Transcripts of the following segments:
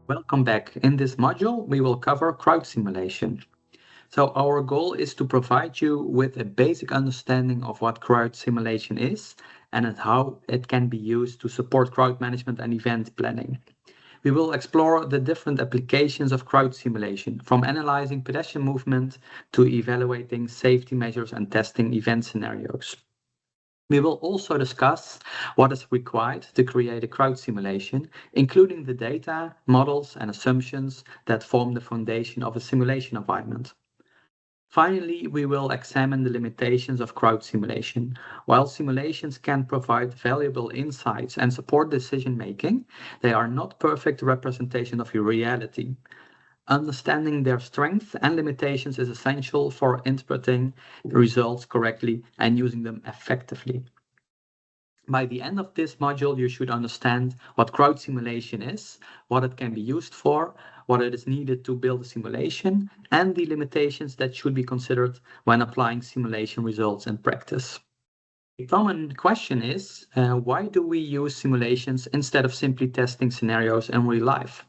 Welcome back. In this module, we will cover crowd simulation. So our goal is to provide you with a basic understanding of what crowd simulation is and how it can be used to support crowd management and event planning. We will explore the different applications of crowd simulation, from analyzing pedestrian movement to evaluating safety measures and testing event scenarios. We will also discuss what is required to create a crowd simulation, including the data, models, and assumptions that form the foundation of a simulation environment. Finally, we will examine the limitations of crowd simulation. While simulations can provide valuable insights and support decision-making, they are not perfect representation of your reality. Understanding their strengths and limitations is essential for interpreting results correctly and using them effectively. By the end of this module, you should understand what crowd simulation is, what it can be used for, what it is needed to build a simulation, and the limitations that should be considered when applying simulation results in practice. A common question is, why do we use simulations instead of simply testing scenarios in real life?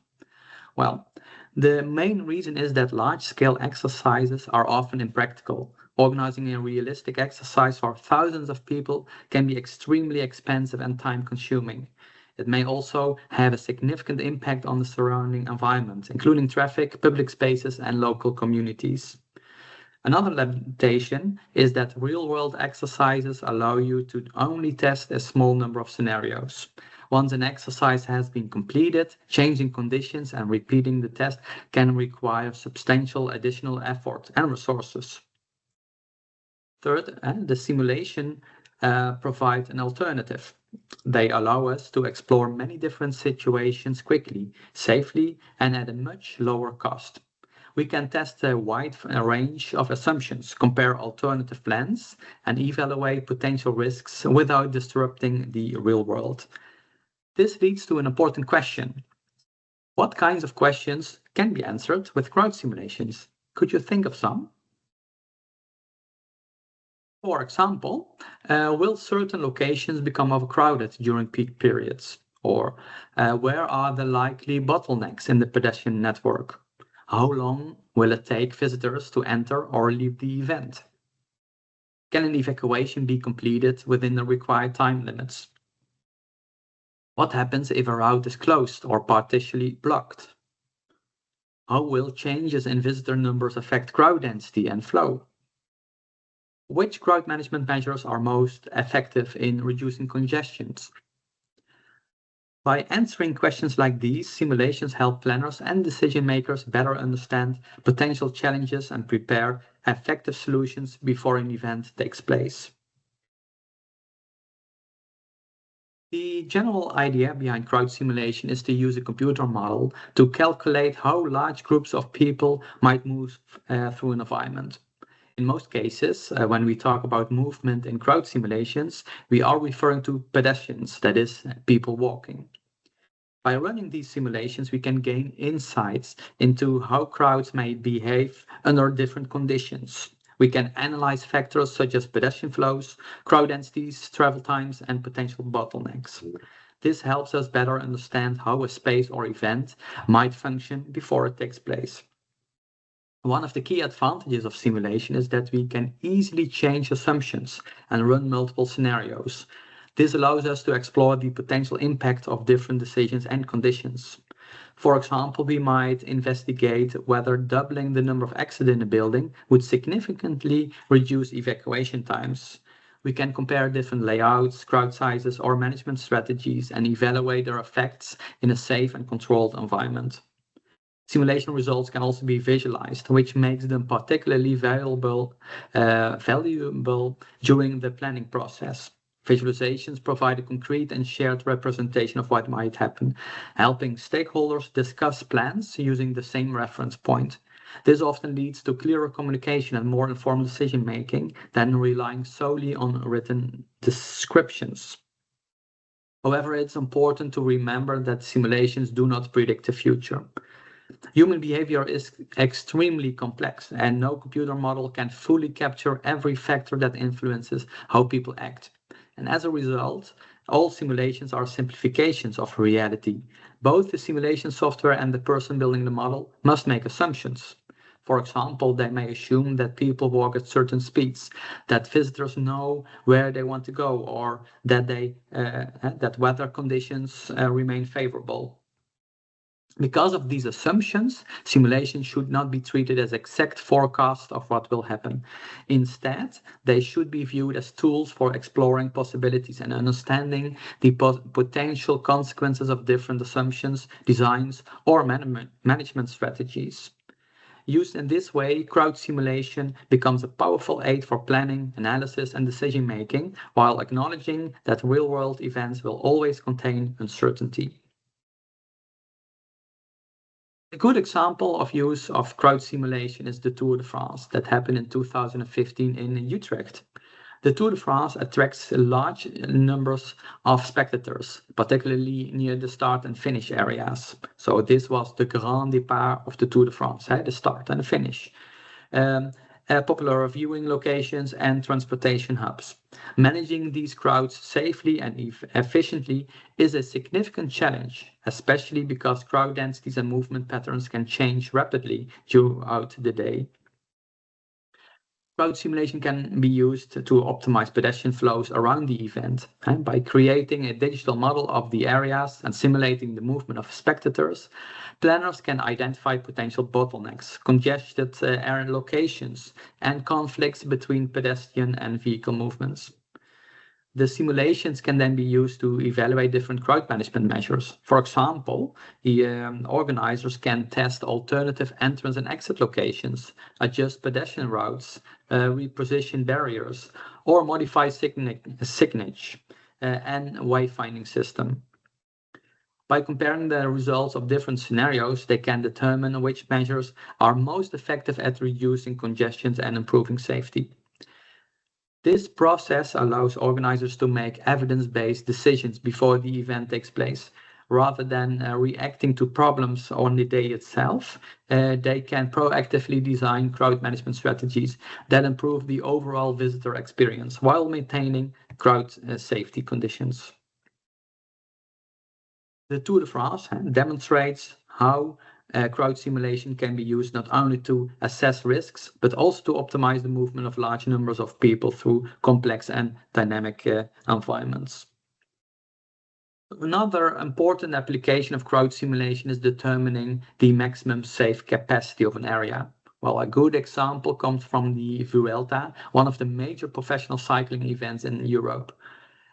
Well, the main reason is that large-scale exercises are often impractical. Organizing a realistic exercise for thousands of people can be extremely expensive and time-consuming. It may also have a significant impact on the surrounding environment, including traffic, public spaces, and local communities. Another limitation is that real-world exercises allow you to only test a small number of scenarios. Once an exercise has been completed, changing conditions and repeating the test can require substantial additional effort and resources. Third, the simulation provides an alternative. They allow us to explore many different situations quickly, safely, and at a much lower cost. We can test a wide range of assumptions, compare alternative plans, and evaluate potential risks without disrupting the real world. This leads to an important question. What kinds of questions can be answered with crowd simulations? Could you think of some? For example, will certain locations become overcrowded during peak periods? Or where are the likely bottlenecks in the pedestrian network? How long will it take visitors to enter or leave the event? Can an evacuation be completed within the required time limits? What happens if a route is closed or partially blocked? How will changes in visitor numbers affect crowd density and flow? Which crowd management measures are most effective in reducing congestions? By answering questions like these, simulations help planners and decision makers better understand potential challenges and prepare effective solutions before an event takes place. The general idea behind crowd simulation is to use a computer model to calculate how large groups of people might move through an environment. In most cases, when we talk about movement in crowd simulations, we are referring to pedestrians, that is, people walking. By running these simulations, we can gain insights into how crowds may behave under different conditions. We can analyze factors such as pedestrian flows, crowd densities, travel times, and potential bottlenecks. This helps us better understand how a space or event might function before it takes place. One of the key advantages of simulation is that we can easily change assumptions and run multiple scenarios. This allows us to explore the potential impact of different decisions and conditions. For example, we might investigate whether doubling the number of exits in a building would significantly reduce evacuation times. We can compare different layouts, crowd sizes, or management strategies and evaluate their effects in a safe and controlled environment. Simulation results can also be visualized, which makes them particularly valuable during the planning process. Visualizations provide a concrete and shared representation of what might happen, helping stakeholders discuss plans using the same reference point. This often leads to clearer communication and more informed decision-making than relying solely on written descriptions. However, it's important to remember that simulations do not predict the future. Human behavior is extremely complex, and no computer model can fully capture every factor that influences how people act. And as a result, all simulations are simplifications of reality. Both the simulation software and the person building the model must make assumptions. For example, they may assume that people walk at certain speeds, that visitors know where they want to go, or that that weather conditions remain favorable. Because of these assumptions, simulations should not be treated as exact forecasts of what will happen. Instead, they should be viewed as tools for exploring possibilities and understanding the potential consequences of different assumptions, designs, or management strategies. Used in this way, crowd simulation becomes a powerful aid for planning, analysis, and decision making, while acknowledging that real-world events will always contain uncertainty. A good example of use of crowd simulation is the Tour de France that happened in 2015 in Utrecht. The Tour de France attracts large numbers of spectators, particularly near the start and finish areas. So this was the grand départ of the Tour de France, the start and the finish. Popular viewing locations and transportation hubs. Managing these crowds safely and efficiently is a significant challenge, especially because crowd densities and movement patterns can change rapidly throughout the day. Crowd simulation can be used to optimize pedestrian flows around the event. And by creating a digital model of the areas and simulating the movement of spectators, planners can identify potential bottlenecks, congested area locations, and conflicts between pedestrian and vehicle movements. The simulations can then be used to evaluate different crowd management measures. For example, the organizers can test alternative entrance and exit locations, adjust pedestrian routes, reposition barriers, or modify signage and wayfinding system. By comparing the results of different scenarios, they can determine which measures are most effective at reducing congestions and improving safety. This process allows organizers to make evidence-based decisions before the event takes place. Rather than reacting to problems on the day itself, they can proactively design crowd management strategies that improve the overall visitor experience while maintaining crowd safety conditions. The Tour de France demonstrates how crowd simulation can be used not only to assess risks, but also to optimize the movement of large numbers of people through complex and dynamic environments. Another important application of crowd simulation is determining the maximum safe capacity of an area. Well, a good example comes from the Vuelta, one of the major professional cycling events in Europe.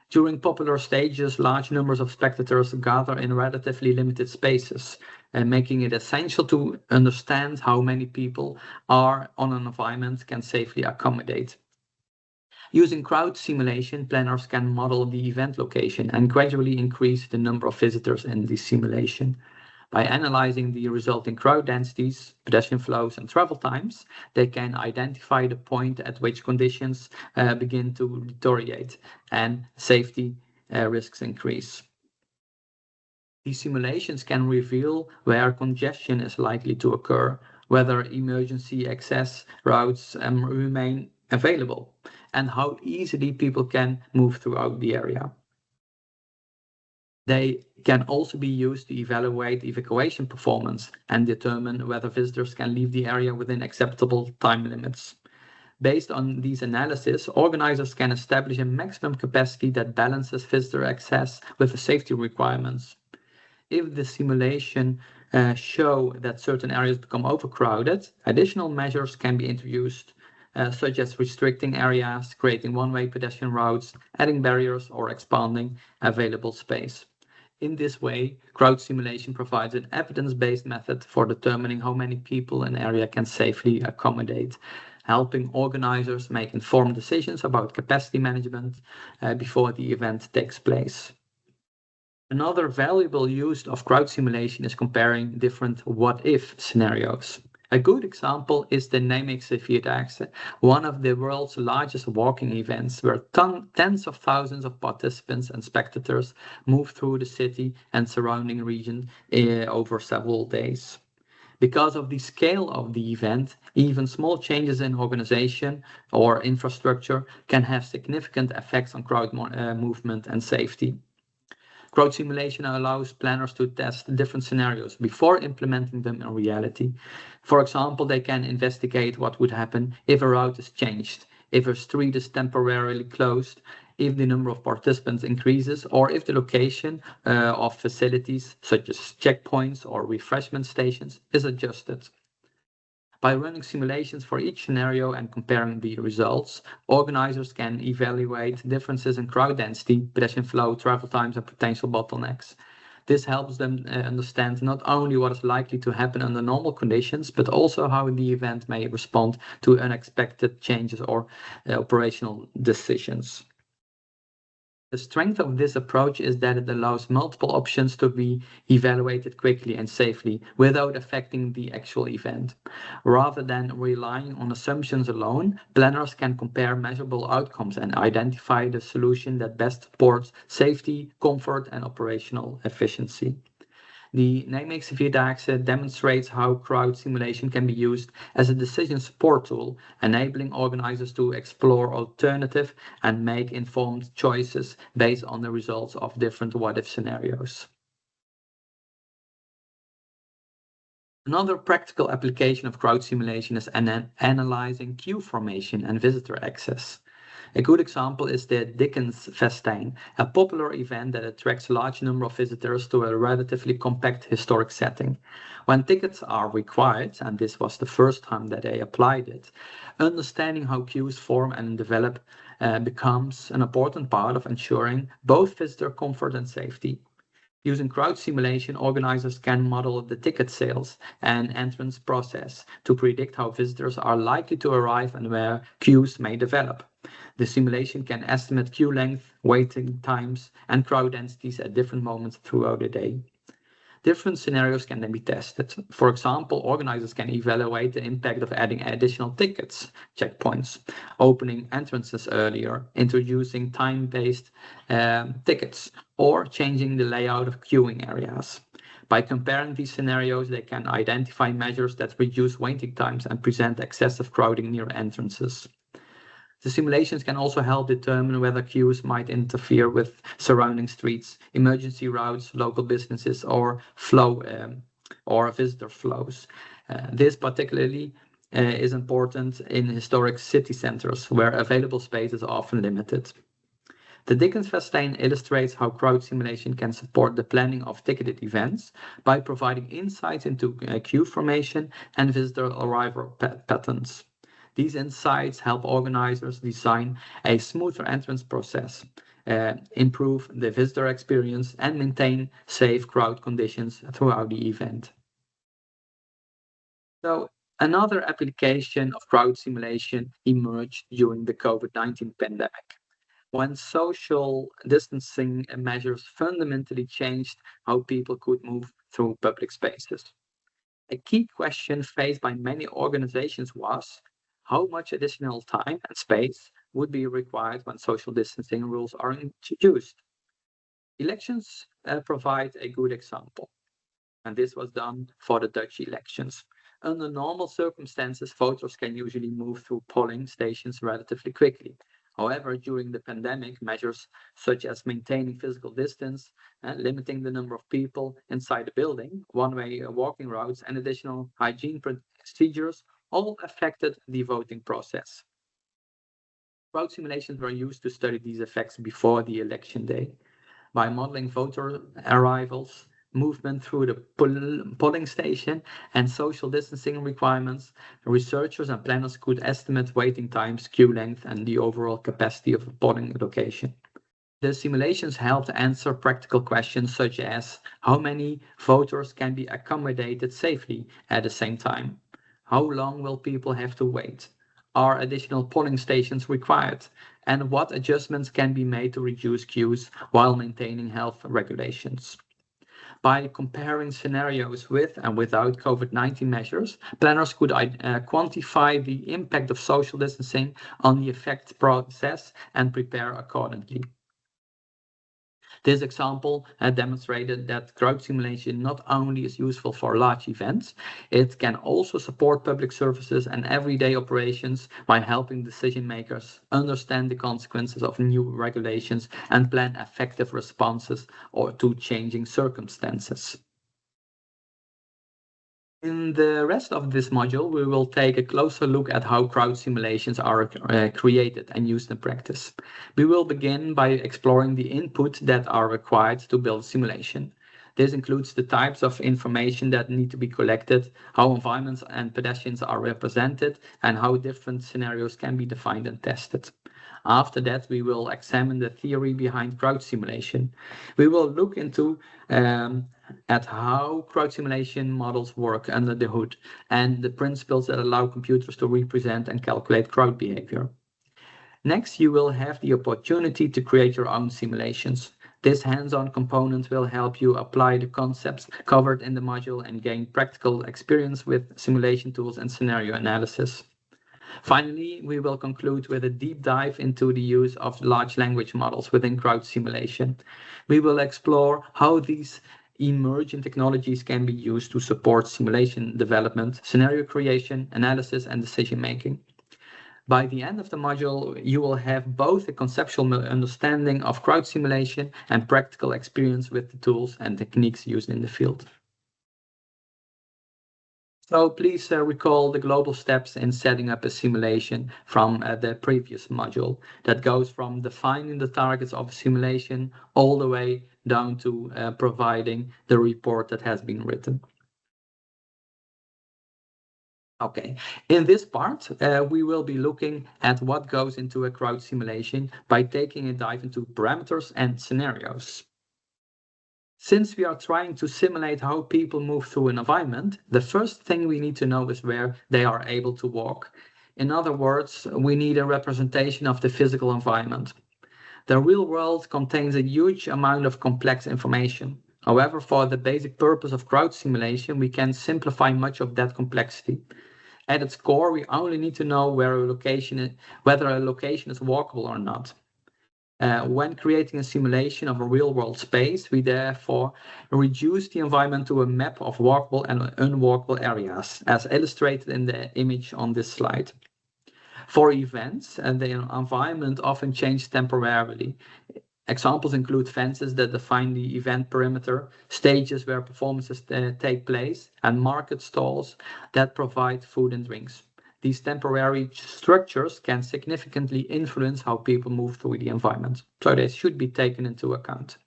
During popular stages, large numbers of spectators gather in relatively limited spaces, making it essential to understand how many people are on an environment can safely accommodate. Using crowd simulation, planners can model the event location and gradually increase the number of visitors in the simulation. By analyzing the resulting crowd densities, pedestrian flows, and travel times, they can identify the point at which conditions begin to deteriorate and safety risks increase. These simulations can reveal where congestion is likely to occur, whether emergency access routes remain available, and how easily people can move throughout the area. They can also be used to evaluate evacuation performance and determine whether visitors can leave the area within acceptable time limits. Based on these analyses, organizers can establish a maximum capacity that balances visitor access with the safety requirements. If the simulation show that certain areas become overcrowded, additional measures can be introduced, such as restricting areas, creating one-way pedestrian routes, adding barriers, or expanding available space. In this way, crowd simulation provides an evidence-based method for determining how many people an area can safely accommodate, helping organizers make informed decisions about capacity management before the event takes place. Another valuable use of crowd simulation is comparing different what-if scenarios. A good example is the Nijmeegse Vierdaagse, one of the world's largest walking events where tens of thousands of participants and spectators move through the city and surrounding region over several days. Because of the scale of the event, even small changes in organization or infrastructure can have significant effects on crowd movement and safety. Crowd simulation allows planners to test different scenarios before implementing them in reality. For example, they can investigate what would happen if a route is changed, if a street is temporarily closed, if the number of participants increases, or if the location of facilities such as checkpoints or refreshment stations is adjusted. By running simulations for each scenario and comparing the results, organizers can evaluate differences in crowd density, pedestrian flow, travel times, and potential bottlenecks. This helps them understand not only what is likely to happen under normal conditions, but also how the event may respond to unexpected changes or operational decisions. The strength of this approach is that it allows multiple options to be evaluated quickly and safely without affecting the actual event. Rather than relying on assumptions alone, planners can compare measurable outcomes and identify the solution that best supports safety, comfort, and operational efficiency. The Namex VDAX demonstrates how crowd simulation can be used as a decision support tool, enabling organizers to explore alternative and make informed choices based on the results of different what-if scenarios. Another practical application of crowd simulation is analyzing queue formation and visitor access. A good example is the Dickens Festijn, a popular event that attracts a large number of visitors to a relatively compact historic setting. When tickets are required, and this was the first time that they applied it, understanding how queues form and develop becomes an important part of ensuring both visitor comfort and safety. Using crowd simulation, organizers can model the ticket sales and entrance process to predict how visitors are likely to arrive and where queues may develop. The simulation can estimate queue length, waiting times, and crowd densities at different moments throughout the day. Different scenarios can then be tested. For example, organizers can evaluate the impact of adding additional tickets, checkpoints, opening entrances earlier, introducing time-based tickets, or changing the layout of queuing areas. By comparing these scenarios, they can identify measures that reduce waiting times and prevent excessive crowding near entrances. The simulations can also help determine whether queues might interfere with surrounding streets, emergency routes, local businesses, or visitor flows. This particularly is important in historic city centers where available space is often limited. The Dickens Festijn illustrates how crowd simulation can support the planning of ticketed events by providing insights into queue formation and visitor arrival patterns. These insights help organizers design a smoother entrance process, improve the visitor experience, and maintain safe crowd conditions throughout the event. So, another application of crowd simulation emerged during the COVID-19 pandemic, when social distancing measures fundamentally changed how people could move through public spaces. A key question faced by many organizations was how much additional time and space would be required when social distancing rules are introduced. Elections provide a good example, and this was done for the Dutch elections. Under normal circumstances, voters can usually move through polling stations relatively quickly. However, during the pandemic, measures such as maintaining physical distance, limiting the number of people inside the building, one-way walking routes, and additional hygiene procedures all affected the voting process. Crowd simulations were used to study these effects before the election day. By modeling voter arrivals, movement through the polling station, and social distancing requirements, researchers and planners could estimate waiting times, queue length, and the overall capacity of a polling location. The simulations helped answer practical questions such as how many voters can be accommodated safely at the same time? How long will people have to wait? Are additional polling stations required? And what adjustments can be made to reduce queues while maintaining health regulations? By comparing scenarios with and without COVID-19 measures, planners could quantify the impact of social distancing on the effect process and prepare accordingly. This example demonstrated that crowd simulation not only is useful for large events, it can also support public services and everyday operations by helping decision makers understand the consequences of new regulations and plan effective responses to changing circumstances. In the rest of this module, we will take a closer look at how crowd simulations are created and used in practice. We will begin by exploring the input that are required to build a simulation. This includes the types of information that need to be collected, how environments and pedestrians are represented, and how different scenarios can be defined and tested. After that, we will examine the theory behind crowd simulation. We will look into at how crowd simulation models work under the hood and the principles that allow computers to represent and calculate crowd behavior. Next, you will have the opportunity to create your own simulations. This hands-on component will help you apply the concepts covered in the module and gain practical experience with simulation tools and scenario analysis. Finally, we will conclude with a deep dive into the use of large language models within crowd simulation. We will explore how these emerging technologies can be used to support simulation development, scenario creation, analysis, and decision making. By the end of the module, you will have both a conceptual understanding of crowd simulation and practical experience with the tools and techniques used in the field. So please recall the global steps in setting up a simulation from the previous module that goes from defining the targets of a simulation all the way down to providing the report that has been written. Okay, in this part, we will be looking at what goes into a crowd simulation by taking a dive into parameters and scenarios. Since we are trying to simulate how people move through an environment, the first thing we need to know is where they are able to walk. In other words, we need a representation of the physical environment. The real world contains a huge amount of complex information. However, for the basic purpose of crowd simulation, we can simplify much of that complexity. At its core, we only need to know whether a location is walkable or not. When creating a simulation of a real-world space, we therefore reduce the environment to a map of walkable and unwalkable areas, as illustrated in the image on this slide. For events, the environment often changes temporarily. Examples include fences that define the event perimeter, stages where performances take place, and market stalls that provide food and drinks. These temporary structures can significantly influence how people move through the environment, so they should be taken into account.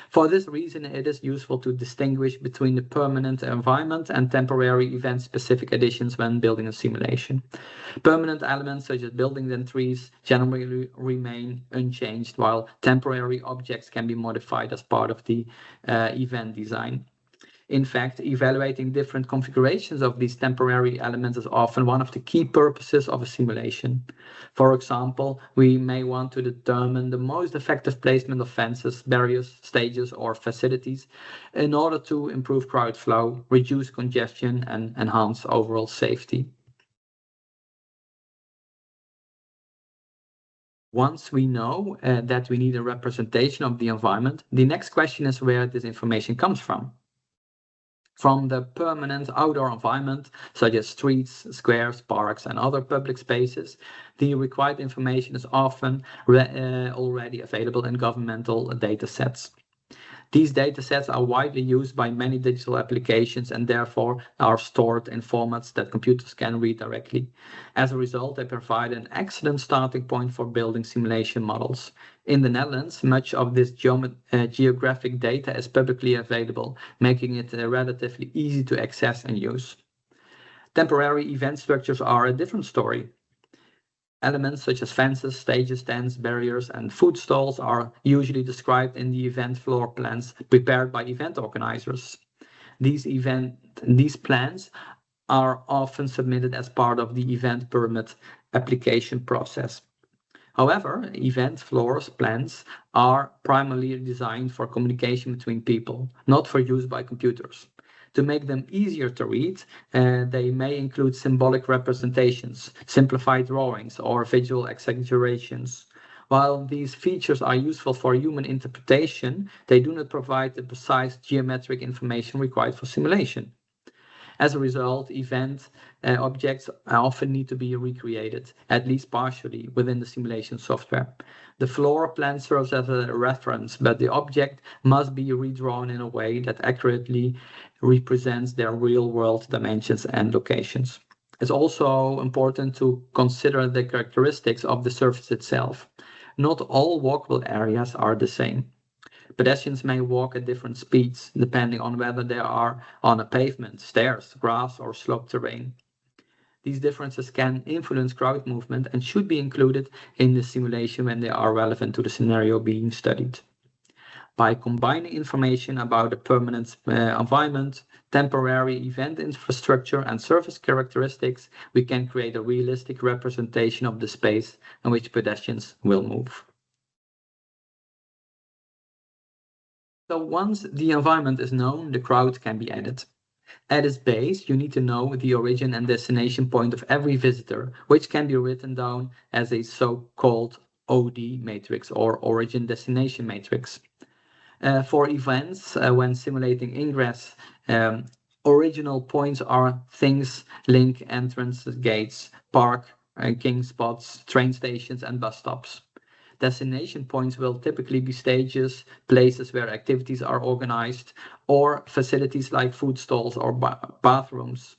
For this reason, it is useful to distinguish between the permanent environment and temporary event-specific additions when building a simulation. Permanent elements such as buildings and trees generally remain unchanged, while temporary objects can be modified as part of the event design. In fact, evaluating different configurations of these temporary elements is often one of the key purposes of a simulation. For example, we may want to determine the most effective placement of fences, barriers, stages, or facilities in order to improve crowd flow, reduce congestion, and enhance overall safety. Once we know that we need a representation of the environment, the next question is where this information comes from. From the permanent outdoor environment, such as streets, squares, parks, and other public spaces, the required information is often already available in governmental data sets. These data sets are widely used by many digital applications and therefore are stored in formats that computers can read directly. As a result, they provide an excellent starting point for building simulation models. In the Netherlands, much of this geographic data is publicly available, making it relatively easy to access and use. Temporary event structures are a different story. Elements such as fences, stages, stands, barriers, and food stalls are usually described in the event floor plans prepared by event organizers. These plans are often submitted as part of the event permit application process. However, event floors plans are primarily designed for communication between people, not for use by computers. To make them easier to read, they may include symbolic representations, simplified drawings, or visual exaggerations. While these features are useful for human interpretation, they do not provide the precise geometric information required for simulation. As a result, event objects often need to be recreated, at least partially, within the simulation software. The floor plan serves as a reference, but the object must be redrawn in a way that accurately represents their real-world dimensions and locations. It's also important to consider the characteristics of the surface itself. Not all walkable areas are the same. Pedestrians may walk at different speeds, depending on whether they are on a pavement, stairs, grass, or sloped terrain. These differences can influence crowd movement and should be included in the simulation when they are relevant to the scenario being studied. By combining information about the permanent environment, temporary event infrastructure, and surface characteristics, we can create a realistic representation of the space in which pedestrians will move. So once the environment is known, the crowd can be added. At its base, you need to know the origin and destination point of every visitor, which can be written down as a so-called OD matrix or origin destination matrix. For events, when simulating ingress, original points are things, link, entrance gates, parking spots, train stations, and bus stops. Destination points will typically be stages, places where activities are organized, or facilities like food stalls or bathrooms.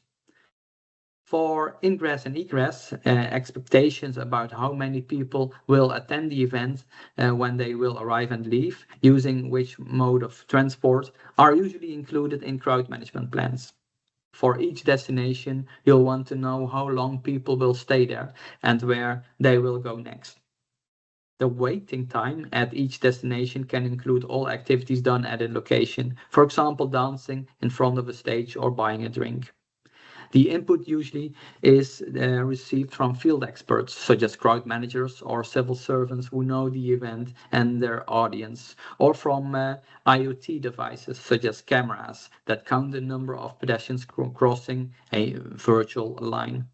For ingress and egress, expectations about how many people will attend the event when they will arrive and leave, using which mode of transport, are usually included in crowd management plans. For each destination, you'll want to know how long people will stay there and where they will go next. The waiting time at each destination can include all activities done at a location, for example, dancing in front of a stage or buying a drink. The input usually is received from field experts, such as crowd managers or civil servants who know the event and their audience, or from IoT devices, such as cameras that count the number of pedestrians crossing a virtual line.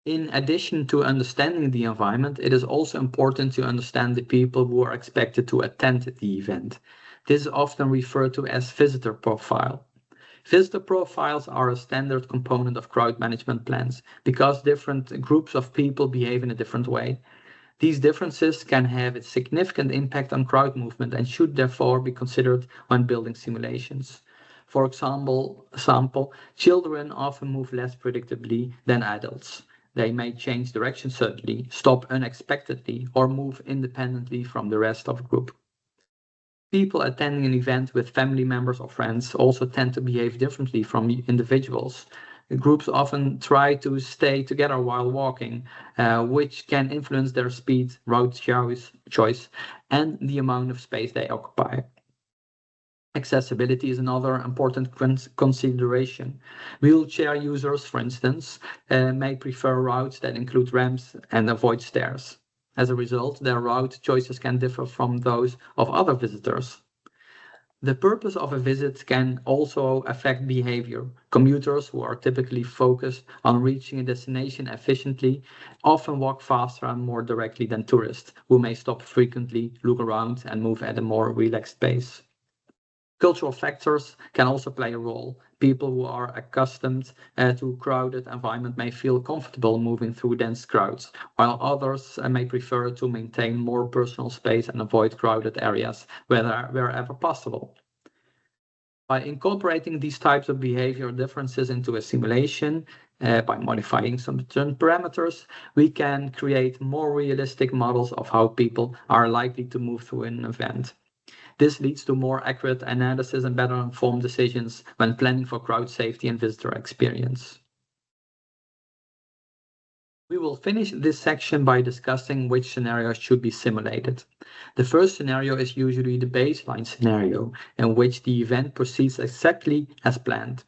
In addition to understanding the environment, it is also important to understand the people who are expected to attend the event. This is often referred to as visitor profile. Visitor profiles are a standard component of crowd management plans because different groups of people behave in a different way. These differences can have a significant impact on crowd movement and should therefore be considered when building simulations. For example, children often move less predictably than adults. They may change direction suddenly, stop unexpectedly, or move independently from the rest of the group. People attending an event with family members or friends also tend to behave differently from individuals. Groups often try to stay together while walking, which can influence their speed, route choice, and the amount of space they occupy. Accessibility is another important consideration. Wheelchair users, for instance, may prefer routes that include ramps and avoid stairs. As a result, their route choices can differ from those of other visitors. The purpose of a visit can also affect behavior. Commuters, who are typically focused on reaching a destination efficiently, often walk faster and more directly than tourists, who may stop frequently, look around, and move at a more relaxed pace. Cultural factors can also play a role. People who are accustomed to crowded environment may feel comfortable moving through dense crowds, while others may prefer to maintain more personal space and avoid crowded areas wherever possible. By incorporating these types of behavior differences into a simulation, by modifying some certain parameters, we can create more realistic models of how people are likely to move through an event. This leads to more accurate analysis and better informed decisions when planning for crowd safety and visitor experience. We will finish this section by discussing which scenarios should be simulated. The first scenario is usually the baseline scenario, in which the event proceeds exactly as planned.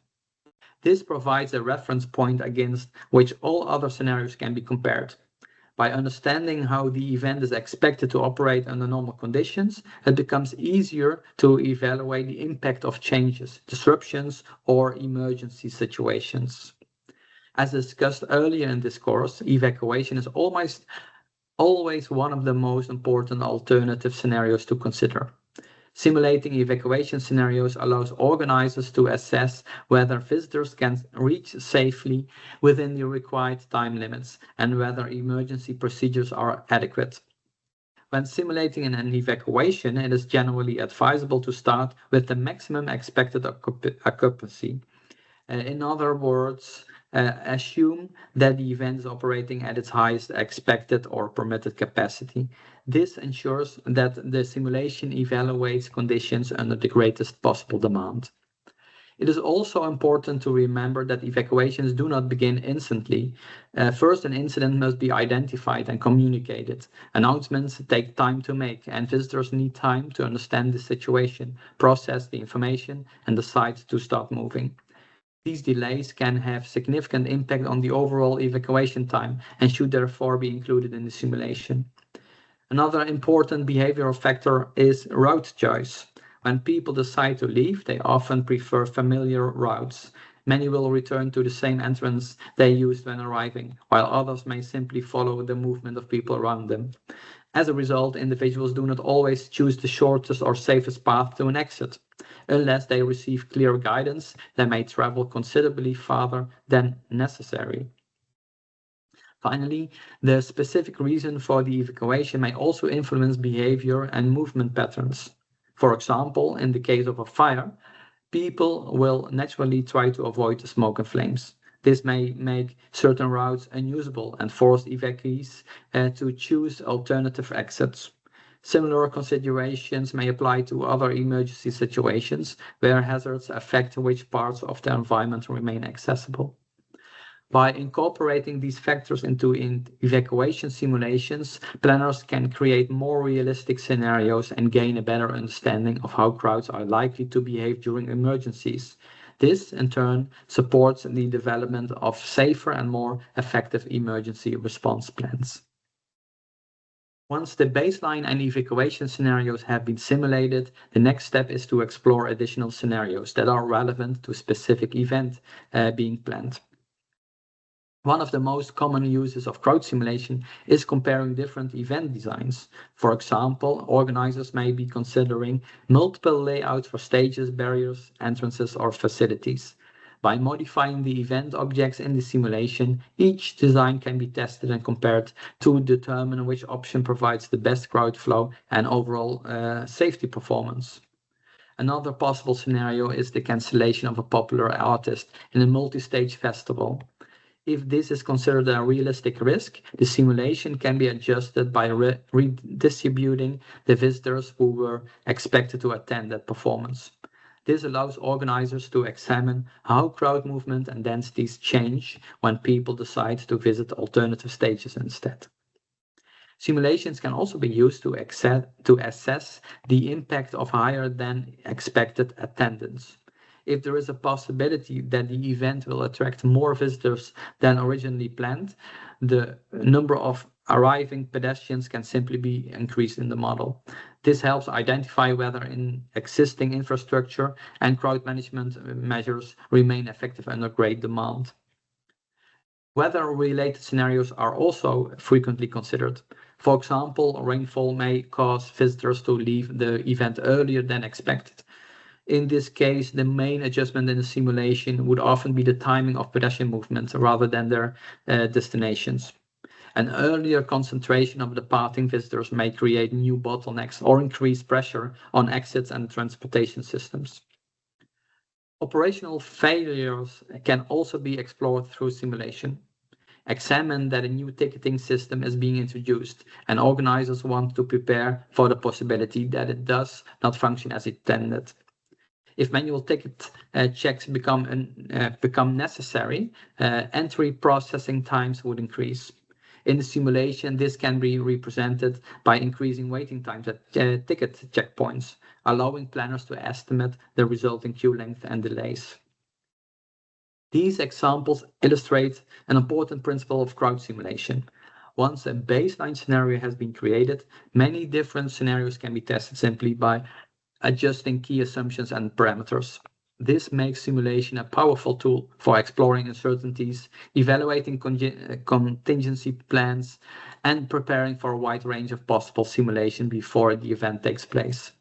This provides a reference point against which all other scenarios can be compared. By understanding how the event is expected to operate under normal conditions, it becomes easier to evaluate the impact of changes, disruptions, or emergency situations. As discussed earlier in this course, evacuation is almost always one of the most important alternative scenarios to consider. Simulating evacuation scenarios allows organizers to assess whether visitors can reach safely within the required time limits and whether emergency procedures are adequate. When simulating an evacuation, it is generally advisable to start with the maximum expected occupancy. In other words, assume that the event is operating at its highest expected or permitted capacity. This ensures that the simulation evaluates conditions under the greatest possible demand. It is also important to remember that evacuations do not begin instantly. First, an incident must be identified and communicated. Announcements take time to make, and visitors need time to understand the situation, process the information, and decide to start moving. These delays can have significant impact on the overall evacuation time and should therefore be included in the simulation. Another important behavioral factor is route choice. When people decide to leave, they often prefer familiar routes. Many will return to the same entrance they used when arriving, while others may simply follow the movement of people around them. As a result, individuals do not always choose the shortest or safest path to an exit. Unless they receive clear guidance, they may travel considerably farther than necessary. Finally, the specific reason for the evacuation may also influence behavior and movement patterns. For example, in the case of a fire, people will naturally try to avoid the smoke and flames. This may make certain routes unusable and force evacuees to choose alternative exits. Similar considerations may apply to other emergency situations where hazards affect which parts of the environment remain accessible. By incorporating these factors into evacuation simulations, planners can create more realistic scenarios and gain a better understanding of how crowds are likely to behave during emergencies. This, in turn, supports the development of safer and more effective emergency response plans. Once the baseline and evacuation scenarios have been simulated, the next step is to explore additional scenarios that are relevant to a specific event being planned. One of the most common uses of crowd simulation is comparing different event designs. For example, organizers may be considering multiple layouts for stages, barriers, entrances, or facilities. By modifying the event objects in the simulation, each design can be tested and compared to determine which option provides the best crowd flow and overall safety performance. Another possible scenario is the cancellation of a popular artist in a multi-stage festival. If this is considered a realistic risk, the simulation can be adjusted by redistributing the visitors who were expected to attend that performance. This allows organizers to examine how crowd movement and densities change when people decide to visit alternative stages instead. Simulations can also be used to assess the impact of higher than expected attendance. If there is a possibility that the event will attract more visitors than originally planned, the number of arriving pedestrians can simply be increased in the model. This helps identify whether existing infrastructure and crowd management measures remain effective under great demand. Weather-related scenarios are also frequently considered. For example, rainfall may cause visitors to leave the event earlier than expected. In this case, the main adjustment in the simulation would often be the timing of pedestrian movement rather than their destinations. An earlier concentration of departing visitors may create new bottlenecks or increase pressure on exits and transportation systems. Operational failures can also be explored through simulation. Examine that a new ticketing system is being introduced, and organizers want to prepare for the possibility that it does not function as intended. If manual ticket checks become necessary, entry processing times would increase. In the simulation, this can be represented by increasing waiting times at ticket checkpoints, allowing planners to estimate the resulting queue length and delays. These examples illustrate an important principle of crowd simulation. Once a baseline scenario has been created, many different scenarios can be tested simply by adjusting key assumptions and parameters. This makes simulation a powerful tool for exploring uncertainties, evaluating contingency plans, and preparing for a wide range of possible simulation before the event takes place.